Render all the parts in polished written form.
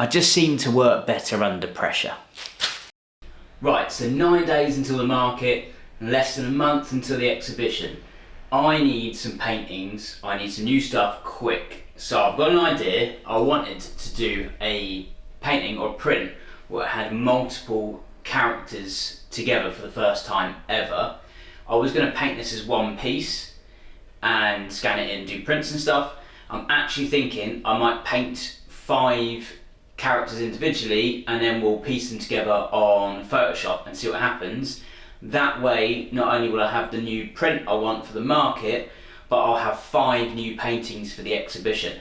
I just seem to work better under pressure. Right, so 9 days until the market, and less than a month until the exhibition. I need some paintings, I need some new stuff quick. So I've got an idea. I wanted to do a painting or print where it had multiple characters together for the first time ever. I was going to paint this as one piece and scan it in, do prints and stuff. I'm actually thinking I might paint 5 characters individually and then we'll piece them together on Photoshop and see what happens. That way, not only will I have the new print I want for the market, but I'll have 5 new paintings for the exhibition.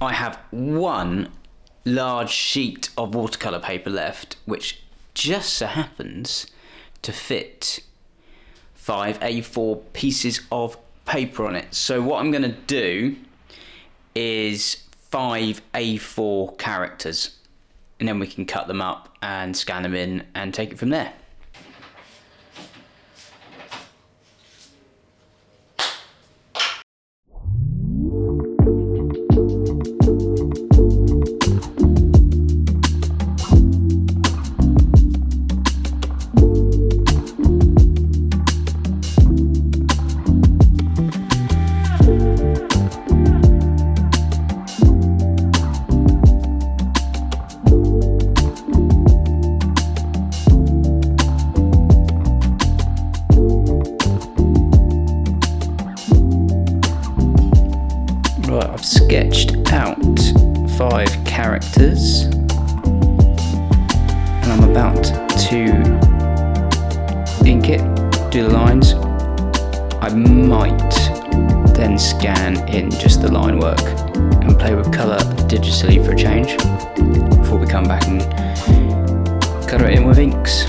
I have one large sheet of watercolour paper left, which just so happens to fit 5 A4 pieces of paper on it. So what I'm going to do is 5 A4 characters, and then we can cut them up and scan them in and take it from there. Right, I've sketched out 5 characters and I'm about to ink it, do the lines. I might then scan in just the line work and play with colour digitally for a change before we come back and colour it in with inks.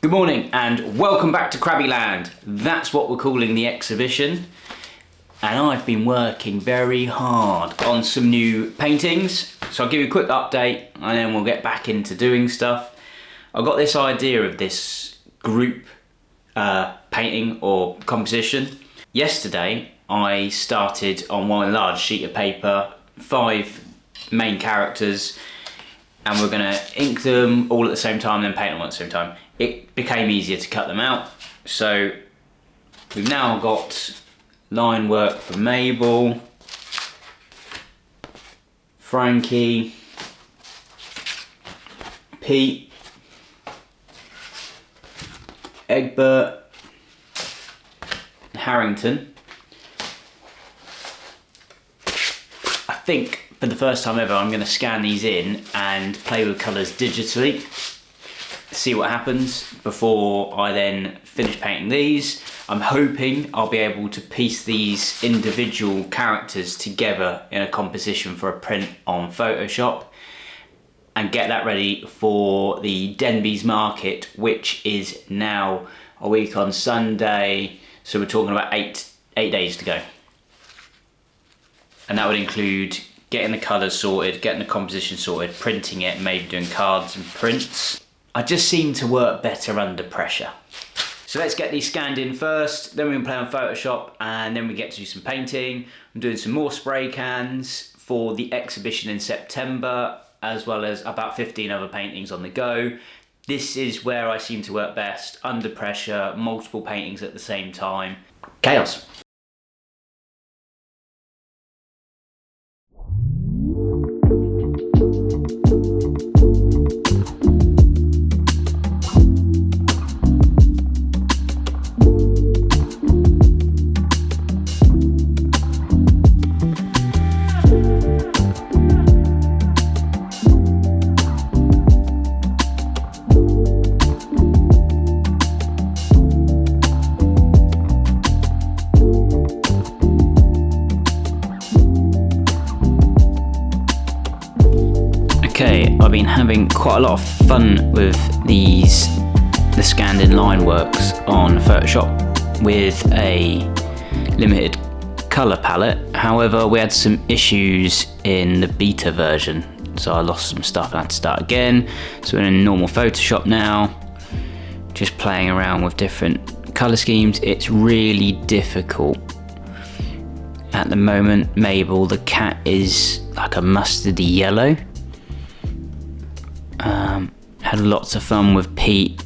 Good morning and welcome back to Crabby Land. That's what we're calling the exhibition. And I've been working very hard on some new paintings. So I'll give you a quick update and then we'll get back into doing stuff. I've got this idea of this group painting or composition. Yesterday I started on one large sheet of paper, 5 main characters, and we're going to ink them all at the same time and then paint them all at the same time. It became easier to cut them out. So we've now got line work for Mabel, Frankie, Pete, Egbert, Harrington. I think for the first time ever I'm going to scan these in and play with colours digitally, see what happens before I then finish painting these. I'm hoping I'll be able to piece these individual characters together in a composition for a print on Photoshop, and get that ready for the Denbies market, which is now a week on Sunday. So we're talking about eight days to go. And that would include getting the colours sorted, getting the composition sorted, printing it, maybe doing cards and prints. I just seem to work better under pressure. So let's get these scanned in first, then we can play on Photoshop, and then we get to do some painting. I'm doing some more spray cans for the exhibition in September, as well as about 15 other paintings on the go. This is where I seem to work best, under pressure, multiple paintings at the same time. Chaos. Okay, I've been having quite a lot of fun with the scanned in line works on Photoshop with a limited colour palette. However, we had some issues in the beta version, so I lost some stuff and I had to start again. So we're in normal Photoshop now, just playing around with different colour schemes. It's really difficult. At the moment, Mabel, the cat, is like a mustardy yellow. Had lots of fun with Pete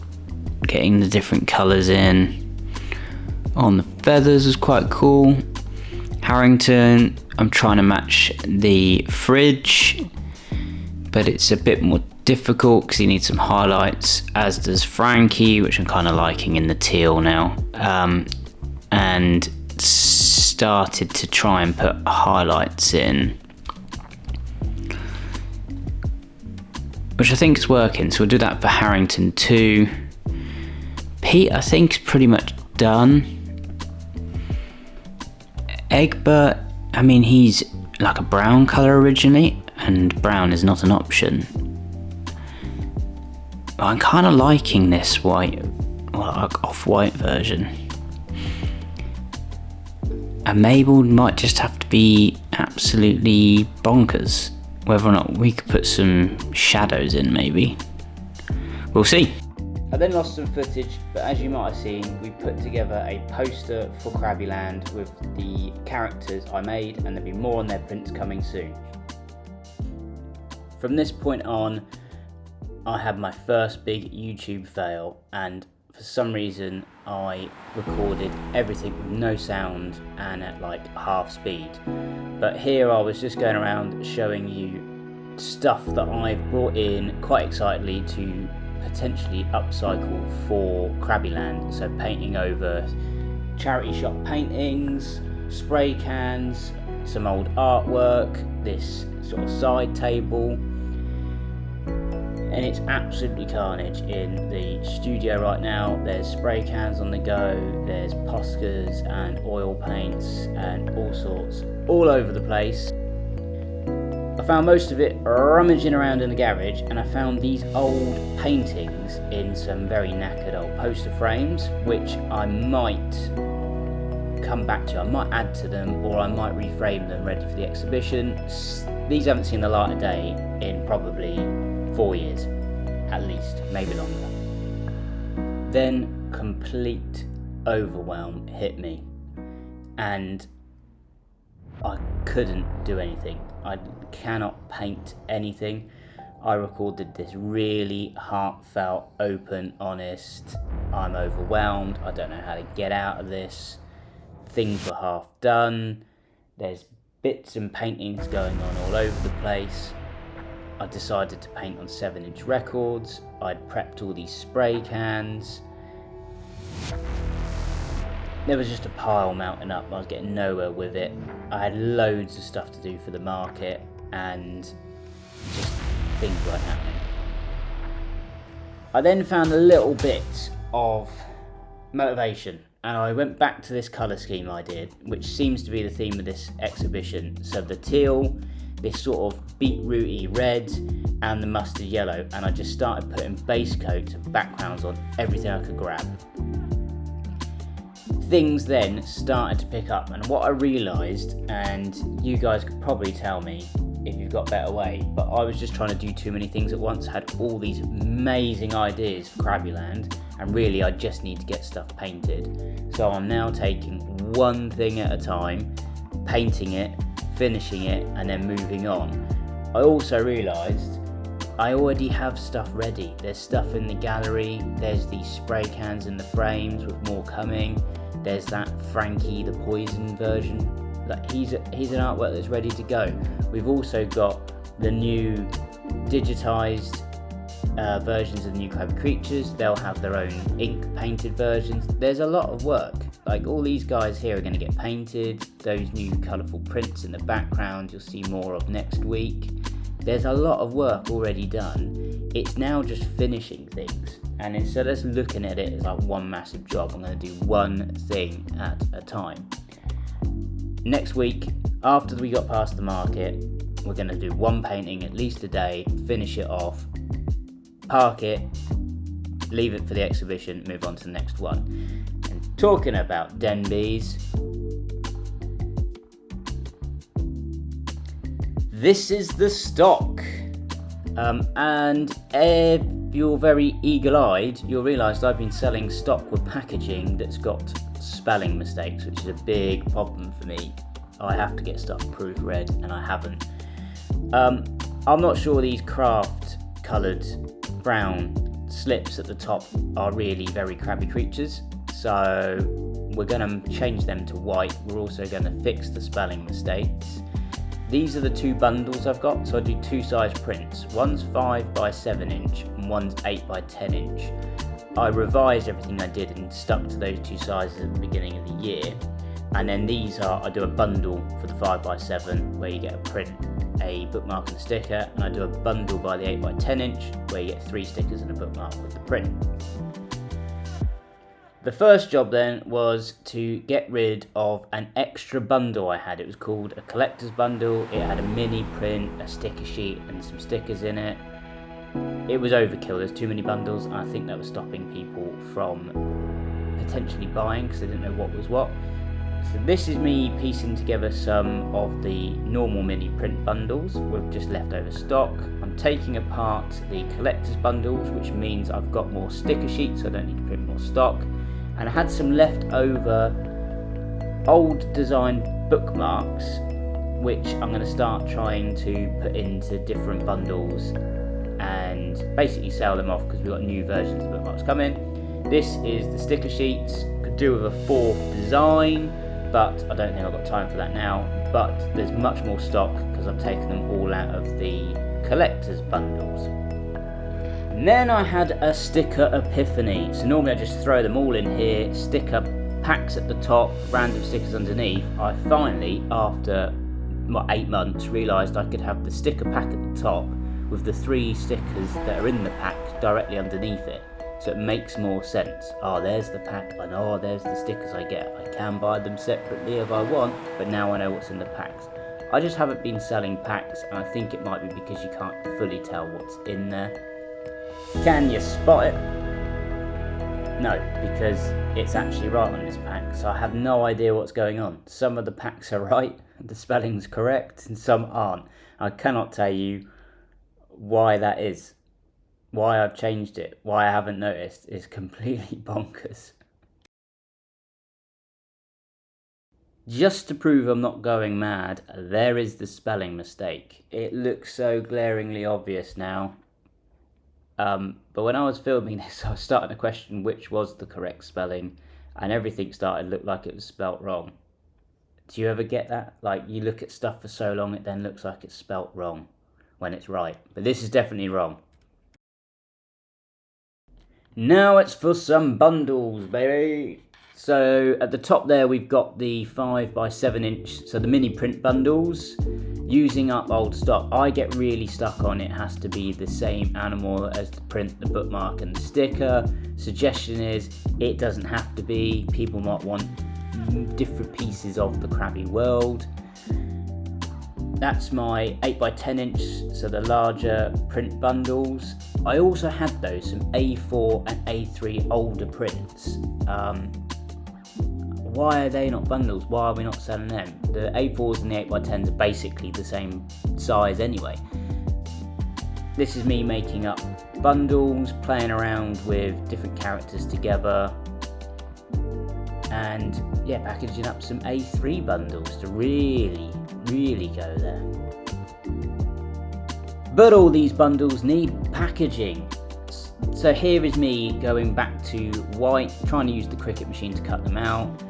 getting the different colours in. On the feathers was quite cool. Harrington, I'm trying to match the fridge, but it's a bit more difficult because he needs some highlights, as does Frankie, which I'm kind of liking in the teal now. And started to try and put highlights in, which I think is working, so we'll do that for Harrington too. Pete, I think, is pretty much done. Egbert, I mean, he's like a brown colour originally, and brown is not an option. But I'm kind of liking this white, like off-white version. And Mabel might just have to be absolutely bonkers. Whether or not we could put some shadows in, maybe. We'll see. I then lost some footage, but as you might have seen, we put together a poster for Crabbyland with the characters I made, and there'll be more on their prints coming soon. From this point on, I had my first big YouTube fail, and for some reason I recorded everything with no sound and at like half speed. But here I was just going around showing you stuff that I've brought in quite excitedly to potentially upcycle for Crabbyland. So painting over charity shop paintings, spray cans, some old artwork, this sort of side table. And it's absolutely carnage in the studio right now. There's spray cans on the go, there's Poscas and oil paints and all sorts all over the place. I found most of it rummaging around in the garage, and I found these old paintings in some very knackered old poster frames, which I might come back to. I might add to them, or I might reframe them ready for the exhibition. These haven't seen the light of day in probably 4 years, at least, maybe longer. Then complete overwhelm hit me, and I couldn't do anything. I cannot paint anything. I recorded this really heartfelt, open, honest, I'm overwhelmed, I don't know how to get out of this. Things were half done. There's bits and paintings going on all over the place. I decided to paint on 7-inch records. I'd prepped all these spray cans. There was just a pile mounting up. I was getting nowhere with it. I had loads of stuff to do for the market, and just things weren't happening. I then found a little bit of motivation, and I went back to this colour scheme I did, which seems to be the theme of this exhibition. So the teal this sort of beetrooty red and the mustard yellow, and I just started putting base coats and backgrounds on everything I could grab. Things then started to pick up, and what I realised, and you guys could probably tell me if you've got a better way, but I was just trying to do too many things at once. I had all these amazing ideas for Crabbyland, and really I just need to get stuff painted. So I'm now taking one thing at a time, painting it, finishing it, and then moving on. I also realised I already have stuff ready. There's stuff in the gallery, there's these spray cans in the frames with more coming, there's that Frankie the Poison version. Like he's an artwork that's ready to go. We've also got the new digitised versions of the new Crabby Creatures. They'll have their own ink painted versions. There's a lot of work. Like all these guys here are going to get painted. Those new colourful prints in the background you'll see more of next week. There's a lot of work already done. It's now just finishing things. And instead of looking at it as like one massive job, I'm going to do one thing at a time. Next week, after we got past the market, we're going to do one painting at least a day, finish it off, park it, leave it for the exhibition, move on to the next one. And talking about Denbies, this is the stock. And if you're very eagle-eyed, you'll realise I've been selling stock with packaging that's got spelling mistakes, which is a big problem for me. I have to get stuff proofread, and I haven't. I'm not sure these craft coloured brown slips at the top are really very Crabby Creatures, so we're going to change them to white. We're also going to fix the spelling mistakes. These are the two bundles I've got, so I do two size prints. One's 5 by 7 inch and one's 8 by 10 inch. I revised everything I did and stuck to those two sizes at the beginning of the year. And then these are, I do a bundle for the 5 by 7 where you get a print, a bookmark and a sticker, and I do a bundle by the 8 by 10 inch where you get 3 stickers and a bookmark with the print. The first job then was to get rid of an extra bundle I had. It was called a collector's bundle. It had a mini print, a sticker sheet and some stickers in it. It was overkill. There's too many bundles, and I think that was stopping people from potentially buying because they didn't know what was what. So this is me piecing together some of the normal mini print bundles with just leftover stock. I'm taking apart the collector's bundles, which means I've got more sticker sheets, so I don't need to print more stock. And I had some leftover old design bookmarks, which I'm going to start trying to put into different bundles and basically sell them off because we've got new versions of bookmarks coming. This is the sticker sheets. Could do with a fourth design, but I don't think I've got time for that now. But there's much more stock because I've taken them all out of the collector's bundles. And then I had a sticker epiphany. So normally I just throw them all in here, sticker packs at the top, random stickers underneath. I finally, after 8 months, realised I could have the sticker pack at the top with the 3 stickers that are in the pack directly underneath it. So it makes more sense. Oh, there's the pack, and oh, there's the stickers I get. I can buy them separately if I want, but now I know what's in the packs. I just haven't been selling packs, and I think it might be because you can't fully tell what's in there. Can you spot it? No, because it's actually right on this pack, so I have no idea what's going on. Some of the packs are right, the spelling's correct, and some aren't. I cannot tell you why that is. Why I've changed it, why I haven't noticed, is completely bonkers. Just to prove I'm not going mad, there is the spelling mistake. It looks so glaringly obvious now. But when I was filming this, I was starting to question which was the correct spelling, and everything started to look like it was spelt wrong. Do you ever get that? Like, you look at stuff for so long, it then looks like it's spelt wrong when it's right. But this is definitely wrong. Now it's for some bundles, baby. So at the top there we've got the 5 by 7 inch, so the mini print bundles. Using up old stock, I get really stuck on it has to be the same animal as the print, the bookmark and the sticker. Suggestion is it doesn't have to be. People might want different pieces of the Crabby world. That's my 8x10 inch, so the larger print bundles. I also had those, some A4 and A3 older prints. Why are they not bundles? Why are we not selling them? The A4s and the 8x10s are basically the same size anyway. This is me making up bundles, playing around with different characters together, and yeah, packaging up some A3 bundles to really go there. But all these bundles need packaging. So here is me going back to white, trying to use the Cricut machine to cut them out.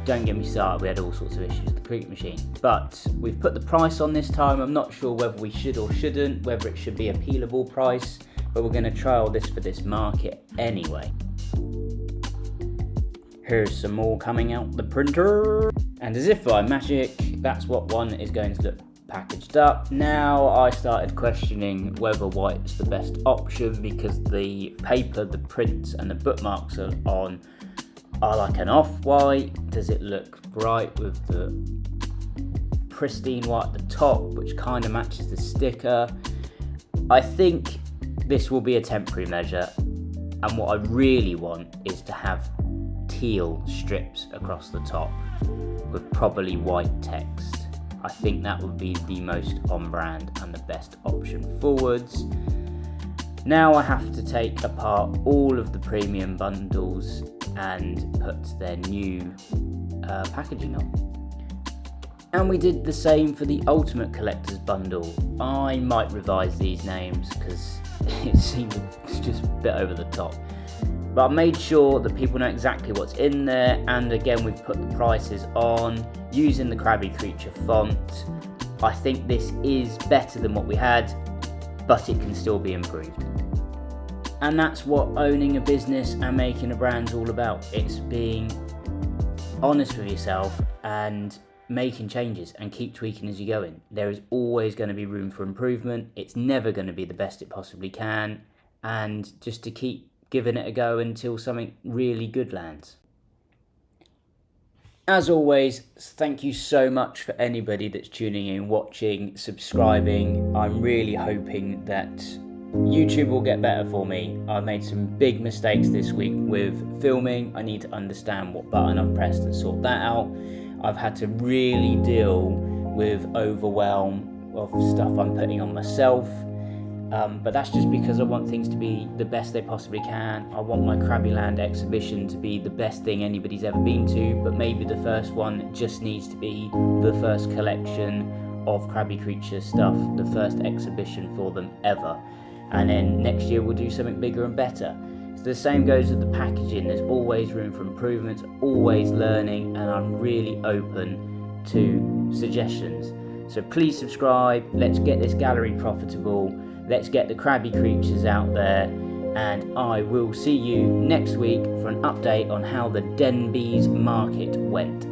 Don't get me started, we had all sorts of issues with the Cricut machine. But we've put the price on this time. I'm not sure whether we should or shouldn't, whether it should be a peelable price, but we're going to trial this for this market anyway. Here's some more coming out the printer. And as if by magic, that's what one is going to look packaged up. Now I started questioning whether white's the best option, because the paper, the prints and the bookmarks are like an off-white. Does it look bright with the pristine white at the top, which kind of matches the sticker? I think this will be a temporary measure, and what I really want is to have teal strips across the top with probably white text. I think that would be the most on brand and the best option forwards. Now I have to take apart all of the premium bundles and put their new packaging on. And we did the same for the Ultimate Collector's Bundle. I might revise these names because it seems just a bit over the top. But I made sure that people know exactly what's in there, and again we've put the prices on using the Crabby Creature font. I think this is better than what we had, but it can still be improved. And that's what owning a business and making a brand's all about. It's being honest with yourself and making changes and keep tweaking as you go in. There is always going to be room for improvement. It's never going to be the best it possibly can, and just to keep giving it a go until something really good lands. As always, thank you so much for anybody that's tuning in, watching, subscribing. I'm really hoping that YouTube will get better for me. I've made some big mistakes this week with filming. I need to understand what button I've pressed and sort that out. I've had to really deal with overwhelm of stuff I'm putting on myself. But that's just because I want things to be the best they possibly can. I want my Crabbyland exhibition to be the best thing anybody's ever been to, but maybe the first one just needs to be the first collection of Crabby Creatures stuff, the first exhibition for them ever. And then next year we'll do something bigger and better. So the same goes with the packaging. There's always room for improvements, always learning, and I'm really open to suggestions. So please subscribe, let's get this gallery profitable, let's get the Crabby Creatures out there, and I will see you next week for an update on how the Denbies market went.